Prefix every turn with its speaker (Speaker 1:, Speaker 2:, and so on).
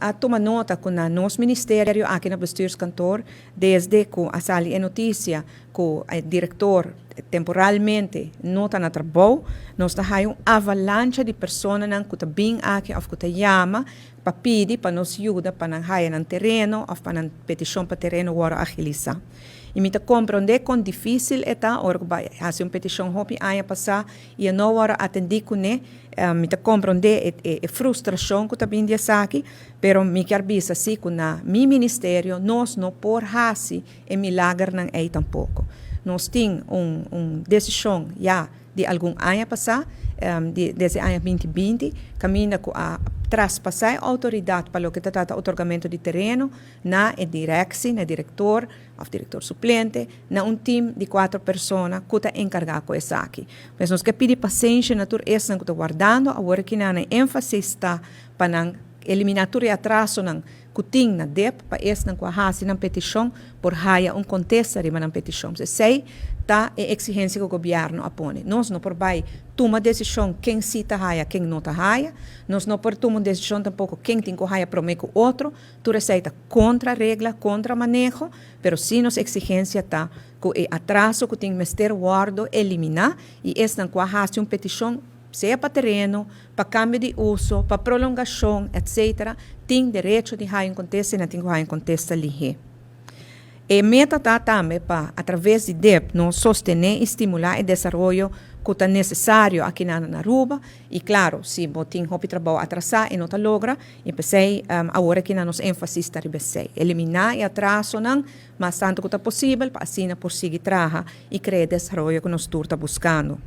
Speaker 1: Nos toma nota que na nosso ministério, aqui no bestuurskantoor, desde que a sali é notícia que o diretor temporalmente não está no trabalho, nós temos uma avalanche de pessoas que estão bem aqui, ou que estão chama para pedir, para nos ajudar, para não ir no terreno, ou para não petição para terreno agora agilizar. E me compreender quão difícil é tá, ora que vai fazer uma petição hopi aia passar e não hora atender com né, me compreender a frustração que também dia aqui, pero me quer bisa assim que na mi ministério nós não por hasi e milagre não é tampouco. Nós temos decisão já de algum ano passar, desde ano 2020, caminha com a traspassar a autoridade para o que trata o otorgamento de terreno na direção, na diretor, ou diretor suplente, na time de 4 pessoas que está encarregado com isso aqui. Mas nós queremos pedir paciência na tur essa que está guardando, agora que na ênfase está para eliminar o atraso não que tem na DEP para esse não quase na petição por haia contexto de na petição. Se sei tá a exigência que o governo apone. Nós não por vai tomar decisão quem se tá haia, quem não tá haia. Nós não por tomar decisão tampouco quem tem que haia prometo outro. Tu receita contra a regra, contra o manejo, pero sim nossa exigência tá que o atraso que tem que guardo eliminar e esse não quase uma petição seja para terreno, para câmbio de uso, para prolongação, etc., tem direito de haver contexto e não tem que haver contexto ali. E meta está também para, através de DEP, nós sostener e estimular o desenvolvimento que é necessário aqui na Aruba. E, claro, se tem o trabalho atrasado e não está logra, e pensei, agora que nós ênfase está eliminar o atraso, mas tanto que é possível, para assim, por seguir trabalhar e criar o desenvolvimento que nós estamos buscando.